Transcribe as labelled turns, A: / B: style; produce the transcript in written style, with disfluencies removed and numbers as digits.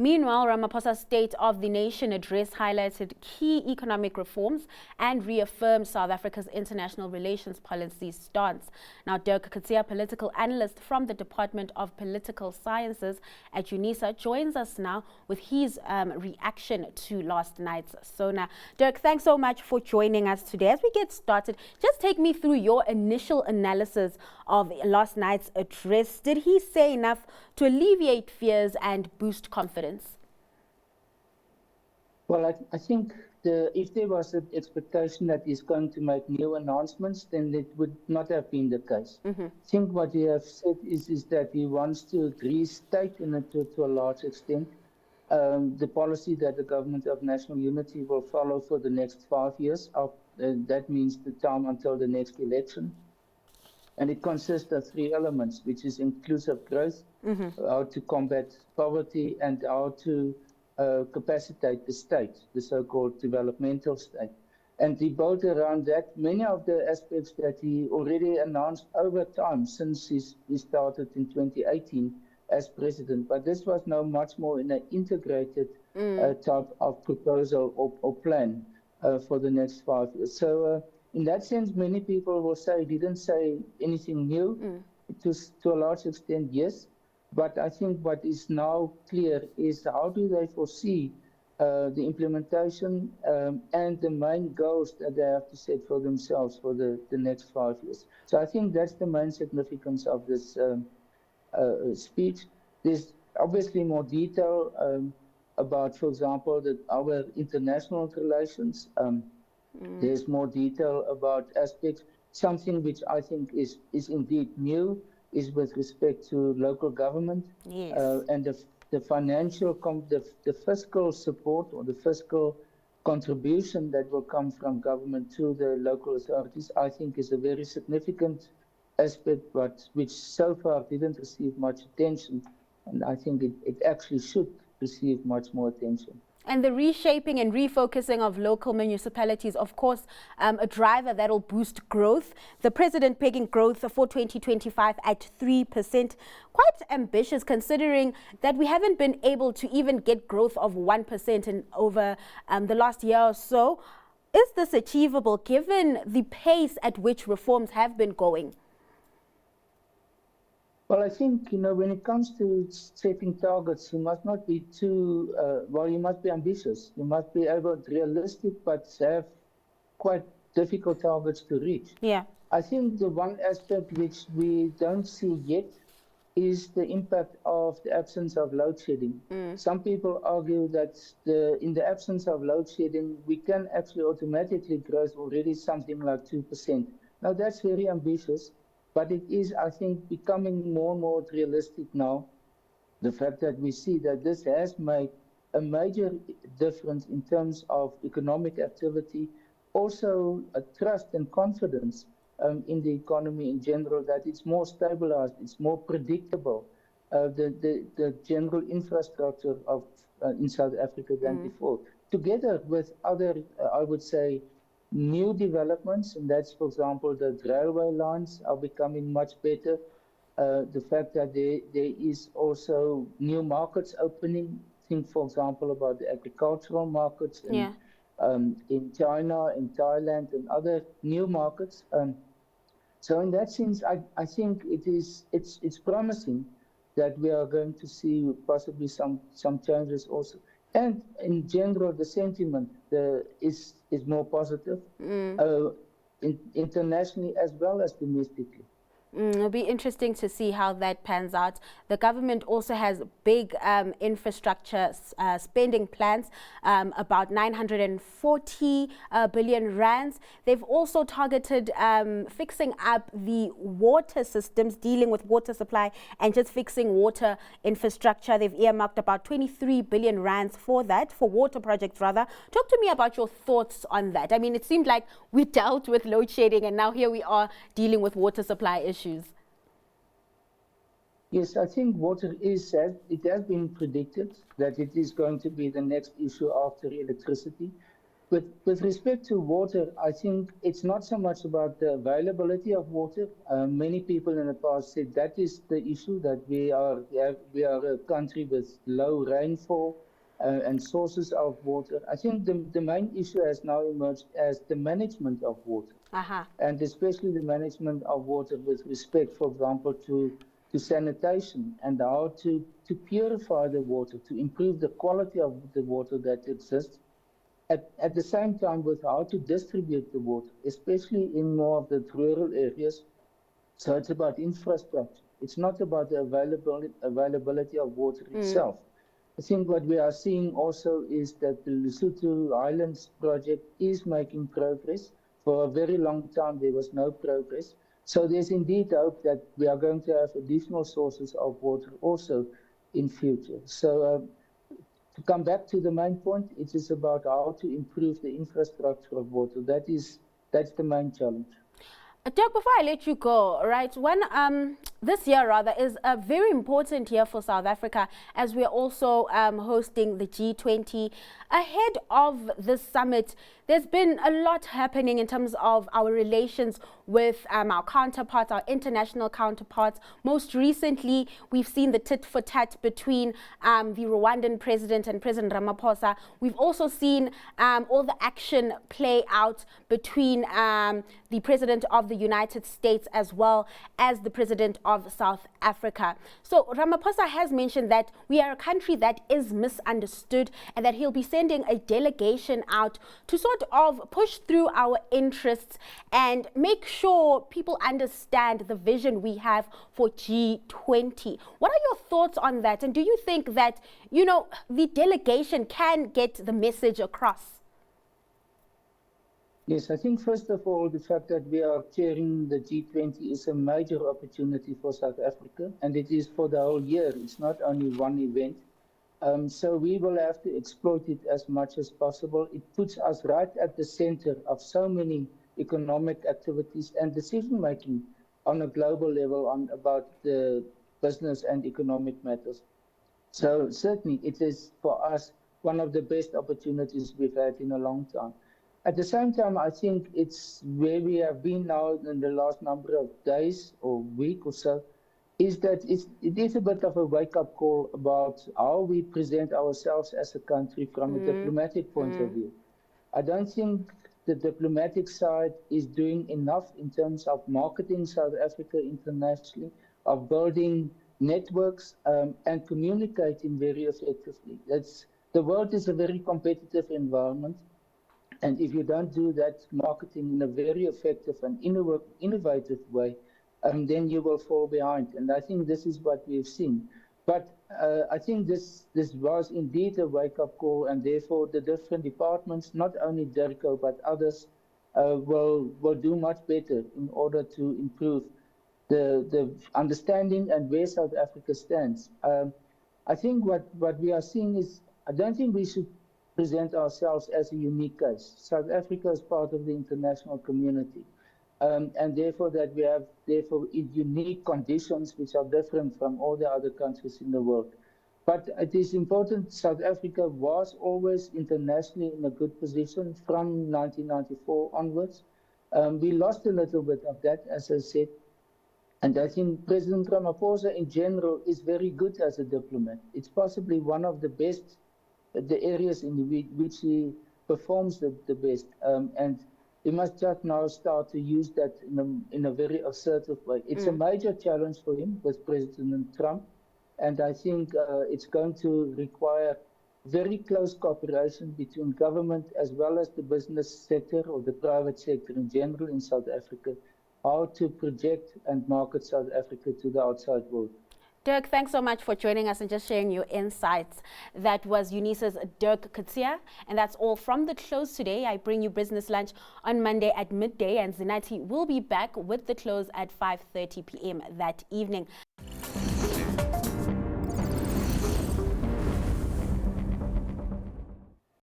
A: Meanwhile, Ramaphosa's State of the Nation address highlighted key economic reforms and reaffirmed South Africa's international relations policy stance. Now, Dirk Kgothatso, political analyst from the Department of Political Sciences at UNISA, joins us now with his reaction to last night's SONA. Dirk, thanks so much for joining us today. As we get started, just take me through your initial analysis of last night's address. Did he say enough to alleviate fears and boost confidence?
B: Well, I think if there was an expectation that he's going to make new announcements, then it would not have been the case. I think what he has said is that he wants to restate to a large extent the policy that the Government of National Unity will follow for the next 5 years. That means the time until the next election. And it consists of 3 elements, which is inclusive growth, how to combat poverty, and how to capacitate the state, the so-called developmental state. And he built around that many of the aspects that he already announced over time since he started in 2018 as president. But this was now much more in an integrated type of proposal or plan for the next 5 years. So in that sense, many people will say he didn't say anything new. To a large extent, yes. But I think what is now clear is how do they foresee the implementation and the main goals that they have to set for themselves for the next 5 years. So I think that's the main significance of this speech. There's obviously more detail about, for example, our international relations. There's more detail about aspects. Something which I think is indeed new is with respect to local government.
A: Yes.
B: And the financial, the fiscal support or the fiscal contribution that will come from government to the local authorities, I think is a very significant aspect, but which so far didn't receive much attention. And I think it actually should receive much more attention.
A: And the reshaping and refocusing of local municipalities, of course, a driver that will boost growth. The president pegging growth for 2025 at 3%. Quite ambitious considering that we haven't been able to even get growth of 1% over the last year or so. Is this achievable given the pace at which reforms have been going?
B: Well, I think, when it comes to setting targets, you must not be too, you must be ambitious. You must be realistic, but have quite difficult targets to reach.
A: Yeah.
B: I think the one aspect which we don't see yet is the impact of the absence of load shedding. Some people argue that in the absence of load shedding, we can actually automatically grow already something like 2%. Now, that's very ambitious. But it is, I think, becoming more and more realistic now. The fact that we see that this has made a major difference in terms of economic activity, also a trust and confidence in the economy in general, that it's more stabilized, it's more predictable, the general infrastructure of in South Africa than before. Together with other, I would say, new developments, and that's, for example, the railway lines are becoming much better. The fact that there is also new markets opening. Think, for example, about the agricultural markets in China, in Thailand, and other new markets. So in that sense, I think it's promising that we are going to see possibly some changes also. And in general, the sentiment is more positive internationally as well as domestically.
A: It'll be interesting to see how that pans out. The government also has big infrastructure spending plans, about 940 billion rands. They've also targeted fixing up the water systems, dealing with water supply and just fixing water infrastructure. They've earmarked about 23 billion rands for that, for water projects rather. Talk to me about your thoughts on that. I mean, it seemed like we dealt with load shedding and now here we are dealing with water supply issues.
B: Yes, I think water it has been predicted that it is going to be the next issue after electricity. With respect to water, I think it's not so much about the availability of water. Many people in the past said that is the issue, that we are a country with low rainfall and sources of water. I think the main issue has now emerged as the management of water,
A: Uh-huh.
B: and especially the management of water with respect, for example, to sanitation and how to purify the water, to improve the quality of the water that exists at the same time with how to distribute the water, especially in more of the rural areas. So it's about infrastructure. It's not about the availability of water itself. I think what we are seeing also is that the Lesotho Highlands project is making progress. For a very long time, there was no progress. So there's indeed hope that we are going to have additional sources of water also in future. So to come back to the main point, it is about how to improve the infrastructure of water. That's the main challenge.
A: Dirk, before I let you go, right, this year rather is a very important year for South Africa, as we are also hosting the G20. Ahead of this summit, there's been a lot happening in terms of our relations with our counterparts, our international counterparts. Most recently, we've seen the tit for tat between the Rwandan president and President Ramaphosa. We've also seen all the action play out between the president of the United States as well as the president of South Africa. So Ramaphosa has mentioned that we are a country that is misunderstood and that he'll be sending a delegation out to sort of push through our interests and make sure people understand the vision we have for G20. What are your thoughts on that? And do you think that, you know, the delegation can get the message across?
B: Yes, I think first of all, the fact that we are chairing the G20 is a major opportunity for South Africa, and it is for the whole year. It's not only one event. So we will have to exploit it as much as possible. It puts us right at the center of so many economic activities and decision making on a global level on about the business and economic matters. So certainly it is for us one of the best opportunities we've had in a long time. At the same time, I think it's where we have been now in the last number of days or week or so, is that it is a bit of a wake-up call about how we present ourselves as a country from a diplomatic point of view. I don't think the diplomatic side is doing enough in terms of marketing South Africa internationally, of building networks and communicating very effectively. The world is a very competitive environment. And if you don't do that marketing in a very effective and innovative way, then you will fall behind. And I think this is what we've seen. But I think this was indeed a wake-up call, and therefore the different departments, not only DERCO but others, will do much better in order to improve the understanding and where South Africa stands. I think what we are seeing is, I don't think we should present ourselves as a unique case. South Africa is part of the international community. And therefore that we have unique conditions which are different from all the other countries in the world. But it is important, South Africa was always internationally in a good position from 1994 onwards. We lost a little bit of that, as I said. And I think President Ramaphosa in general is very good as a diplomat. It's possibly one of the best, the areas in which he performs the best. And we must just now start to use that in a very assertive way. It's a major challenge for him with President Trump. And I think it's going to require very close cooperation between government as well as the business sector or the private sector in general in South Africa, how to project and market South Africa to the outside world.
A: Dirk, thanks so much for joining us and just sharing your insights. That was UNISA's Dirk Kgothatso, and that's all from The Close today. I bring you Business Lunch on Monday at midday, and Zinati will be back with The Close at 5:30 p.m. that evening.